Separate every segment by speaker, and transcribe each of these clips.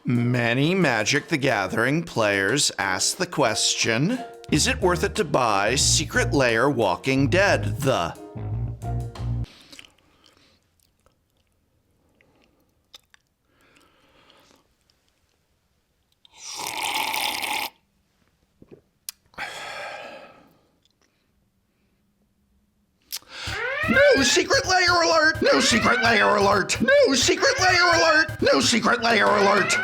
Speaker 1: Many Magic the Gathering players ask the question, is it worth it to buy Secret Lair Walking Dead, No secret lair alert! No secret lair alert! No secret lair alert! No secret lair alert!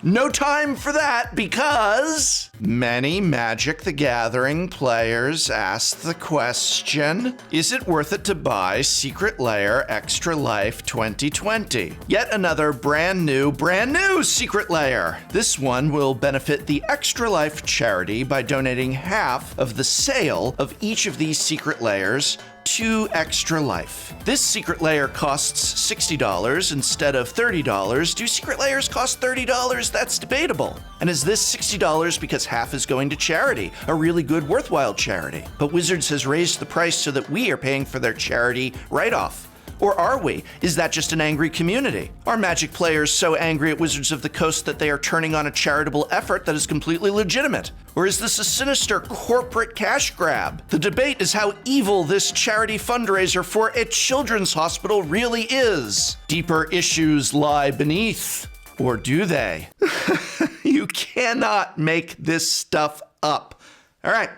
Speaker 1: No time for that because many Magic the Gathering players ask the question, is it worth it to buy Secret Lair Extra Life 2020? Yet another brand new Secret Lair. This one will benefit the Extra Life charity by donating half of the sale of each of these Secret Lairs to Extra Life. This Secret Lair costs $60 instead of $30. Do Secret Lairs cost $30? That's debatable. And is this $60 because half is going to charity, a really good, worthwhile charity? But Wizards has raised the price so that we are paying for their charity write-off. Or are we? Is that just an angry community? Are Magic players so angry at Wizards of the Coast that they are turning on a charitable effort that is completely legitimate? Or is this a sinister corporate cash grab? The debate is how evil this charity fundraiser for a children's hospital really is. Deeper issues lie beneath. Or do they? You cannot make this stuff up. All right,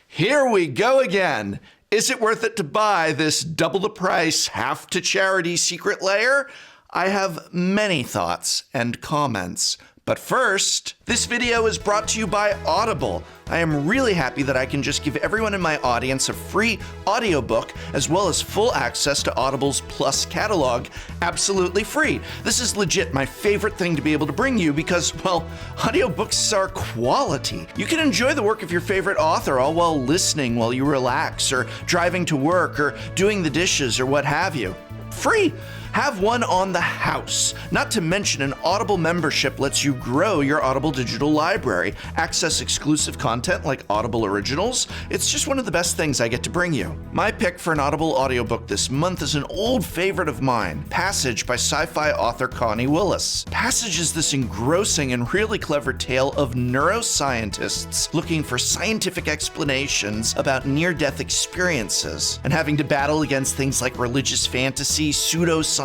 Speaker 1: here we go again. Is it worth it to buy this double the price, half to charity Secret Lair? I have many thoughts and comments. But first, this video is brought to you by Audible. I am really happy that I can just give everyone in my audience a free audiobook as well as full access to Audible's Plus catalog absolutely free. This is legit my favorite thing to be able to bring you because, well, audiobooks are quality. You can enjoy the work of your favorite author all while listening while you relax or driving to work or doing the dishes or what have you. Free! Have one on the house. Not to mention an Audible membership lets you grow your Audible digital library, access exclusive content like Audible Originals. It's just one of the best things I get to bring you. My pick for an Audible audiobook this month is an old favorite of mine, Passage by sci-fi author Connie Willis. Passage is this engrossing and really clever tale of neuroscientists looking for scientific explanations about near-death experiences and having to battle against things like religious fantasy, pseudoscience,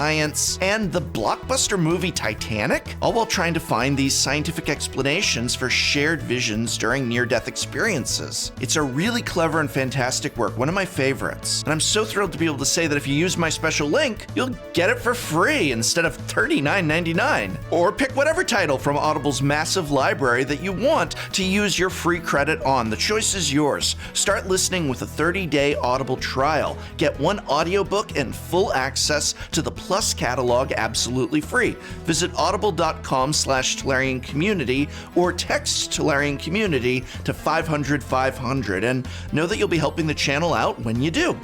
Speaker 1: and the blockbuster movie Titanic, all while trying to find these scientific explanations for shared visions during near-death experiences. It's a really clever and fantastic work, one of my favorites. And I'm so thrilled to be able to say that if you use my special link, you'll get it for free instead of $39.99. Or pick whatever title from Audible's massive library that you want to use your free credit on. The choice is yours. Start listening with a 30-day Audible trial. Get one audiobook and full access to the Plus catalog absolutely free. Visit audible.com/Tolarian Community or text Tolarian Community to 500-500 and know that you'll be helping the channel out when you do.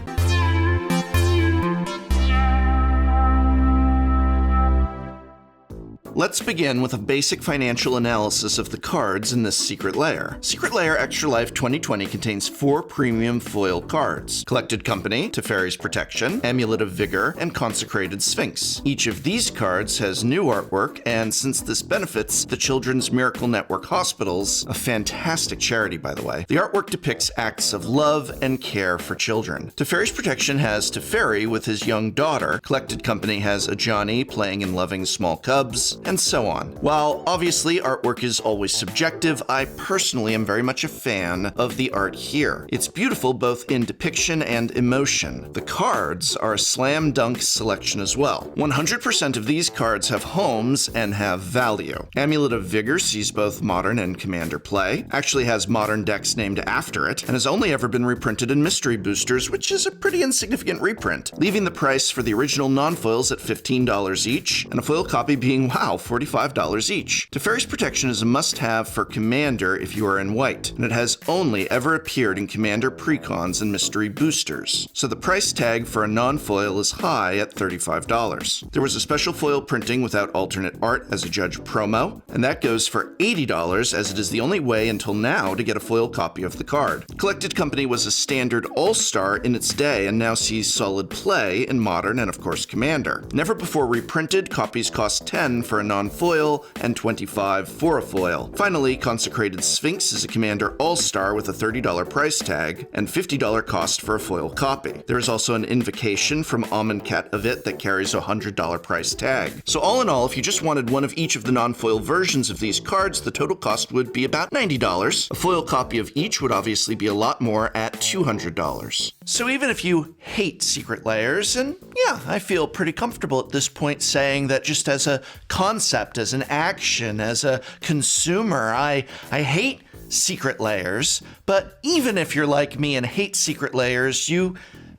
Speaker 1: Let's begin with a basic financial analysis of the cards in this Secret Lair. Secret Lair Extra Life 2020 contains 4 premium foil cards: Collected Company, Teferi's Protection, Amulet of Vigor, and Consecrated Sphinx. Each of these cards has new artwork, and since this benefits the Children's Miracle Network Hospitals, a fantastic charity by the way, the artwork depicts acts of love and care for children. Teferi's Protection has Teferi with his young daughter, Collected Company has Ajani playing and loving small cubs, and so on. While obviously artwork is always subjective, I personally am very much a fan of the art here. It's beautiful both in depiction and emotion. The cards are a slam dunk selection as well. 100% of these cards have homes and have value. Amulet of Vigor sees both Modern and Commander play, actually has Modern decks named after it, and has only ever been reprinted in Mystery Boosters, which is a pretty insignificant reprint, leaving the price for the original non-foils at $15 each, and a foil copy being, wow, $45 each. Teferi's Protection is a must-have for Commander if you are in white, and it has only ever appeared in Commander Precons and Mystery Boosters, so the price tag for a non-foil is high at $35. There was a special foil printing without alternate art as a Judge promo, and that goes for $80 as it is the only way until now to get a foil copy of the card. Collected Company was a standard all-star in its day and now sees solid play in Modern and of course Commander. Never before reprinted, copies cost $10 for a non-foil and $25 for a foil. Finally, Consecrated Sphinx is a Commander All-Star with a $30 price tag and $50 cost for a foil copy. There is also an Invocation from Amonkhet Avit that carries a $100 price tag. So all in all, if you just wanted one of each of the non-foil versions of these cards, the total cost would be about $90. A foil copy of each would obviously be a lot more at $200. So even if you hate Secret Lairs, and yeah, I feel pretty comfortable at this point saying that just as a concept, as an action, as a consumer, I hate Secret Lairs, but even if you're like me and hate Secret Lairs, you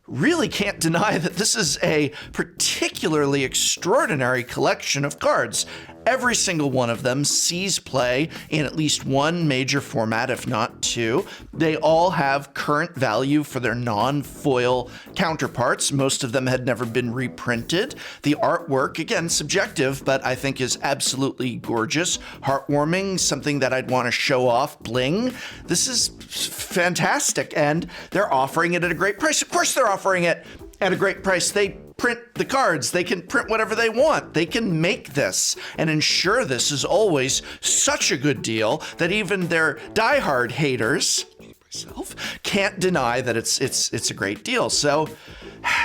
Speaker 1: really can't deny that this is a particularly extraordinary collection of cards. Every single one of them sees play in at least one major format, if not two. They all have current value for their non-foil counterparts. Most of them had never been reprinted. The artwork, again, subjective, but I think is absolutely gorgeous, heartwarming, something that I'd want to show off, bling. This is fantastic, and they're offering it at a great price. Of course they're offering it at a great price. They print the cards. They can print whatever they want. They can make this and ensure this is always such a good deal that even their diehard haters, myself, can't deny that it's a great deal. So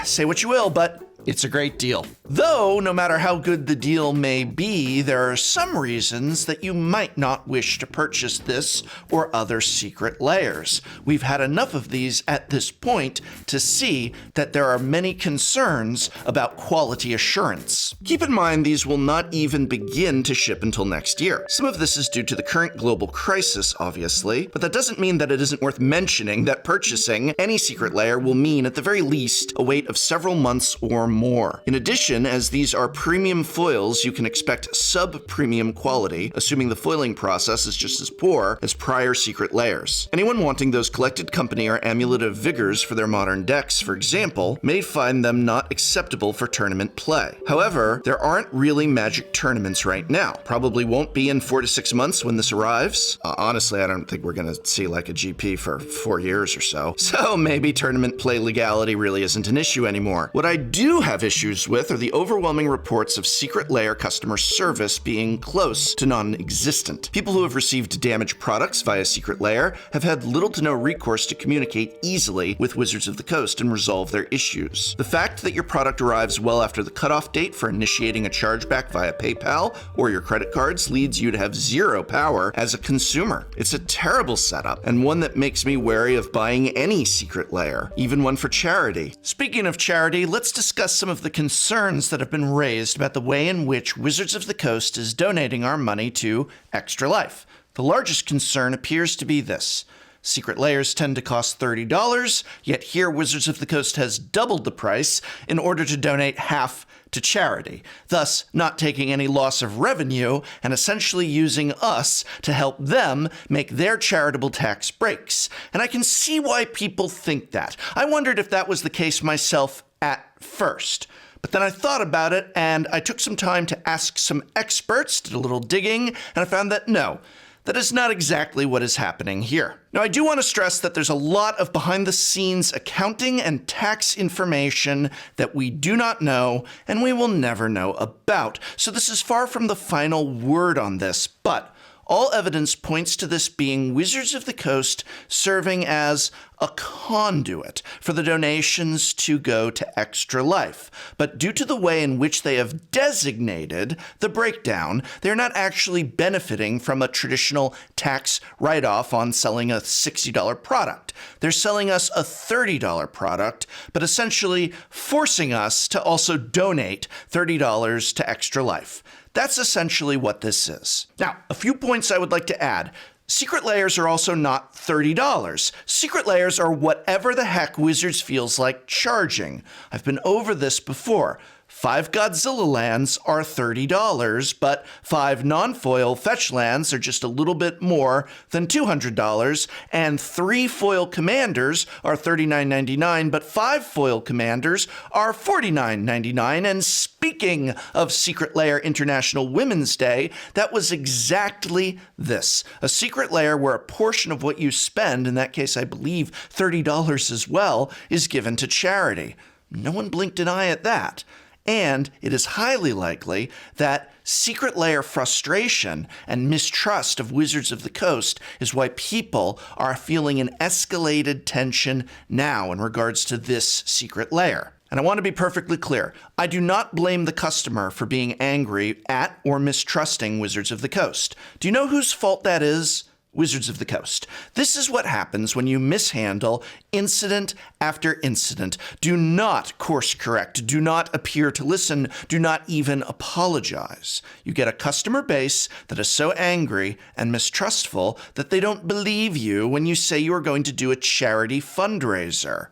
Speaker 1: say what you will, but it's a great deal. Though, no matter how good the deal may be, there are some reasons that you might not wish to purchase this or other Secret Lairs. We've had enough of these at this point to see that there are many concerns about quality assurance. Keep in mind, these will not even begin to ship until next year. Some of this is due to the current global crisis, obviously, but that doesn't mean that it isn't worth mentioning that purchasing any Secret Lair will mean, at the very least, a wait of several months or more. In addition, as these are premium foils, you can expect sub-premium quality, assuming the foiling process is just as poor as prior Secret Lairs. Anyone wanting those Collected Company or Amulet of Vigors for their modern decks, for example, may find them not acceptable for tournament play. However, there aren't really Magic tournaments right now. Probably won't be in 4 to 6 months when this arrives. Honestly, I don't think we're gonna see like a GP for 4 years or so. So maybe tournament play legality really isn't an issue anymore. What I do have issues with are the overwhelming reports of Secret Lair customer service being close to non-existent. People who have received damaged products via Secret Lair have had little to no recourse to communicate easily with Wizards of the Coast and resolve their issues. The fact that your product arrives well after the cutoff date for initiating a chargeback via PayPal or your credit cards leads you to have zero power as a consumer. It's a terrible setup, and one that makes me wary of buying any Secret Lair, even one for charity. Speaking of charity, let's discuss some of the concerns that have been raised about the way in which Wizards of the Coast is donating our money to Extra Life. The largest concern appears to be this. Secret Lairs tend to cost $30, yet here Wizards of the Coast has doubled the price in order to donate half to charity, thus not taking any loss of revenue and essentially using us to help them make their charitable tax breaks. And I can see why people think that. I wondered if that was the case myself at first. But then I thought about it and I took some time to ask some experts, did a little digging, and I found that no, that is not exactly what is happening here. Now, I do want to stress that there's a lot of behind-the-scenes accounting and tax information that we do not know and we will never know about. So this is far from the final word on this, but all evidence points to this being Wizards of the Coast serving as a conduit for the donations to go to Extra Life. But due to the way in which they have designated the breakdown, they're not actually benefiting from a traditional tax write-off on selling a $60 product. They're selling us a $30 product, but essentially forcing us to also donate $30 to Extra Life. That's essentially what this is. Now, a few points I would like to add. Secret Lairs are also not $30. Secret Lairs are whatever the heck Wizards feels like charging. I've been over this before. 5 Godzilla lands are $30, but 5 non-foil fetch lands are just a little bit more than $200, and 3 foil commanders are $39.99, but 5 foil commanders are $49.99. And speaking of Secret Lair International Women's Day, that was exactly this. A Secret Lair where a portion of what you spend, in that case I believe $30 as well, is given to charity. No one blinked an eye at that. And it is highly likely that secret layer frustration and mistrust of Wizards of the Coast is why people are feeling an escalated tension now in regards to this secret layer. And I want to be perfectly clear. I do not blame the customer for being angry at or mistrusting Wizards of the Coast. Do you know whose fault that is? Wizards of the Coast. This is what happens when you mishandle incident after incident. Do not course correct. Do not appear to listen. Do not even apologize. You get a customer base that is so angry and mistrustful that they don't believe you when you say you are going to do a charity fundraiser.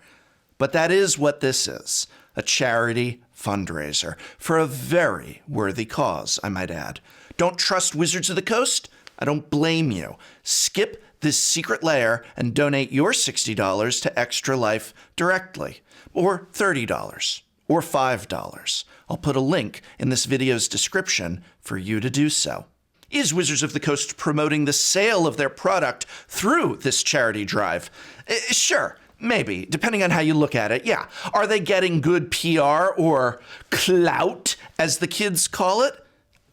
Speaker 1: But that is what this is, a charity fundraiser for a very worthy cause, I might add. Don't trust Wizards of the Coast? I don't blame you. Skip this secret layer and donate your $60 to Extra Life directly, or $30, or $5. I'll put a link in this video's description for you to do so. Is Wizards of the Coast promoting the sale of their product through this charity drive? Sure. Maybe, depending on how you look at it, yeah. Are they getting good PR or clout, as the kids call it?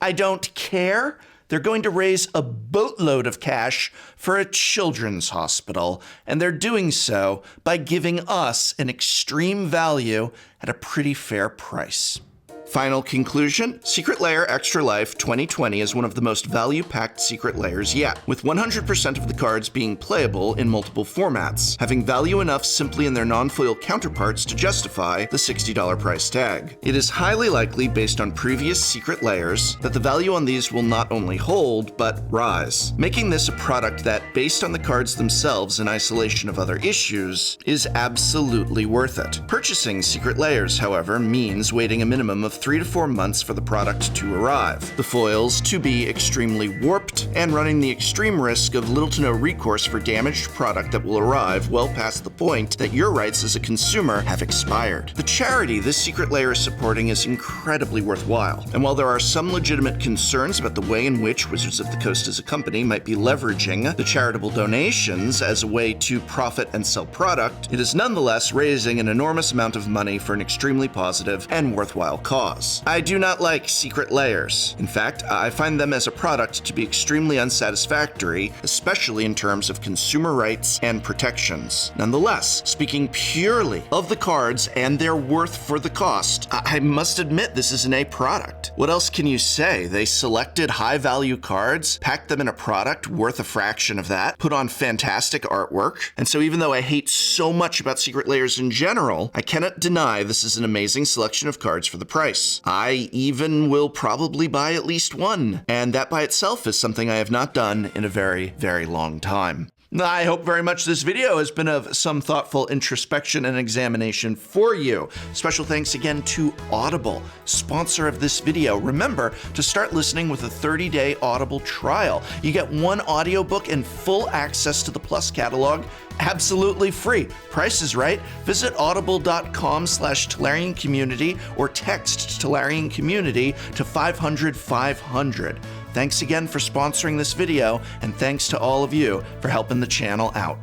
Speaker 1: I don't care. They're going to raise a boatload of cash for a children's hospital, and they're doing so by giving us an extreme value at a pretty fair price. Final conclusion, Secret Lair Extra Life 2020 is one of the most value-packed secret layers yet, with 100% of the cards being playable in multiple formats, having value enough simply in their non-foil counterparts to justify the $60 price tag. It is highly likely, based on previous secret layers, that the value on these will not only hold, but rise, making this a product that, based on the cards themselves in isolation of other issues, is absolutely worth it. Purchasing secret layers, however, means waiting a minimum of 3 to 4 months for the product to arrive, the foils to be extremely warped, and running the extreme risk of little to no recourse for damaged product that will arrive well past the point that your rights as a consumer have expired. The charity this secret layer is supporting is incredibly worthwhile, and while there are some legitimate concerns about the way in which Wizards of the Coast as a company might be leveraging the charitable donations as a way to profit and sell product, it is nonetheless raising an enormous amount of money for an extremely positive and worthwhile cause. I do not like secret layers. In fact, I find them as a product to be extremely unsatisfactory, especially in terms of consumer rights and protections. Nonetheless, speaking purely of the cards and their worth for the cost, I must admit this is an A product. What else can you say? They selected high-value cards, packed them in a product worth a fraction of that, put on fantastic artwork, and so even though I hate so much about secret layers in general, I cannot deny this is an amazing selection of cards for the price. I even will probably buy at least one, and that by itself is something I have not done in a very, very long time. I hope very much this video has been of some thoughtful introspection and examination for you. Special thanks again to Audible, sponsor of this video. Remember to start listening with a 30-day Audible trial. You get one audiobook and full access to the Plus catalog absolutely free. Price is right. Visit audible.com/Tolarian Community or text Tolarian Community to 500-500. Thanks again for sponsoring this video, and thanks to all of you for helping the channel out.